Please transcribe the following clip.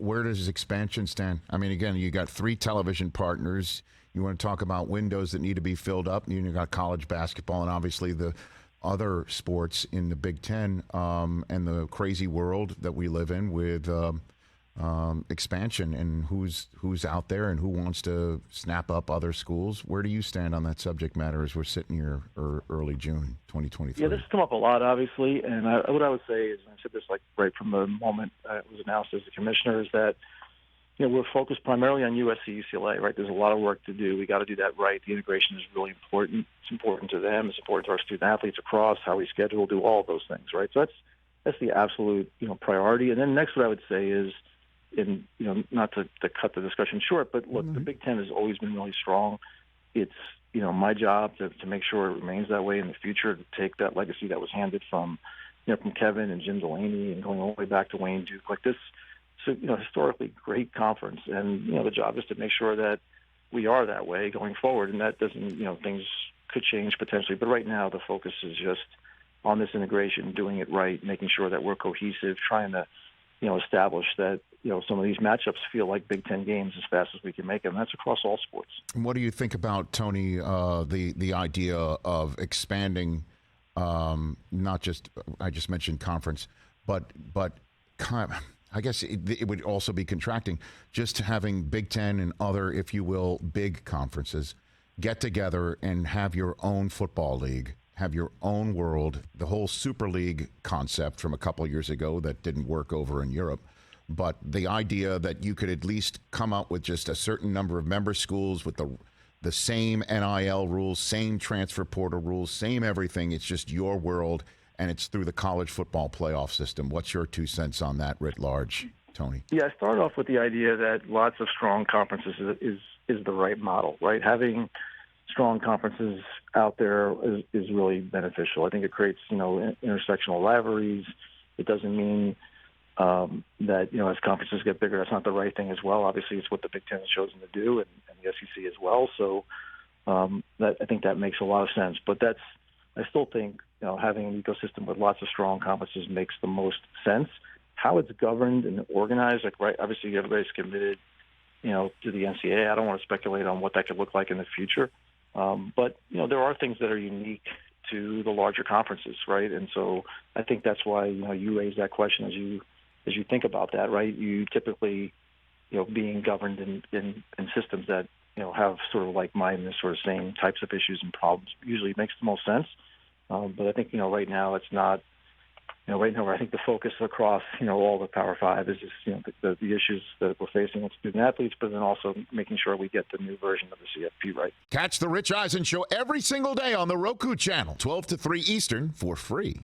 where does expansion stand? I mean, again, you got 3 television partners. You want to talk about windows that need to be filled up. You got college basketball and obviously the other sports in the Big Ten and the crazy world that we live in with expansion and who's out there and who wants to snap up other schools. Where do you stand on that subject matter as we're sitting here early June 2023? Yeah, this has come up a lot, obviously, and what I would say is, and I said this like right from the moment it was announced as the commissioner, is that we're focused primarily on USC, UCLA, right? There's a lot of work to do. We got to do that right. The integration is really important. It's important to them. It's important to our student athletes across how we schedule, do all of those things, right? So that's the absolute priority. And then next, what I would say is, not to cut the discussion short, but look, the Big Ten has always been really strong. It's my job to make sure it remains that way in the future, to take that legacy that was handed from from Kevin and Jim Delaney and going all the way back to Wayne Duke, like this. So, historically great conference, and the job is to make sure that we are that way going forward, and that doesn't things could change potentially, but right now the focus is just on this integration, doing it right, making sure that we're cohesive, trying to establish that some of these matchups feel like Big Ten games as fast as we can make them. That's across all sports. What do you think about, Tony, the idea of expanding, not just, I just mentioned conference, but I guess it would also be contracting, just having Big Ten and other, if you will, big conferences get together and have your own football league, have your own world, the whole Super League concept from a couple of years ago that didn't work over in Europe. But the idea that you could at least come up with just a certain number of member schools with the same NIL rules, same transfer portal rules, same everything. It's just your world, and it's through the college football playoff system. What's your 2 cents on that writ large, Tony? Yeah, I started off with the idea that lots of strong conferences is the right model, right? Having strong conferences out there is really beneficial. I think it creates, intersectional rivalries. It doesn't mean that, as conferences get bigger, that's not the right thing as well. Obviously, it's what the Big Ten has chosen to do, and the SEC as well. So I think that makes a lot of sense. But I still think, having an ecosystem with lots of strong conferences makes the most sense. How it's governed and organized, right, obviously everybody's committed, to the NCAA. I don't want to speculate on what that could look like in the future. But, there are things that are unique to the larger conferences, right? And so I think that's why, you raise that question as you think about that, right? You typically, being governed in systems that, have sort of like-mindedness or same types of issues and problems usually makes the most sense. But I think, right now it's not, right now I think the focus across, all the Power Five is just, the issues that we're facing with student athletes, but then also making sure we get the new version of the CFP right. Catch the Rich Eisen Show every single day on the Roku channel, 12 to 3 Eastern, for free.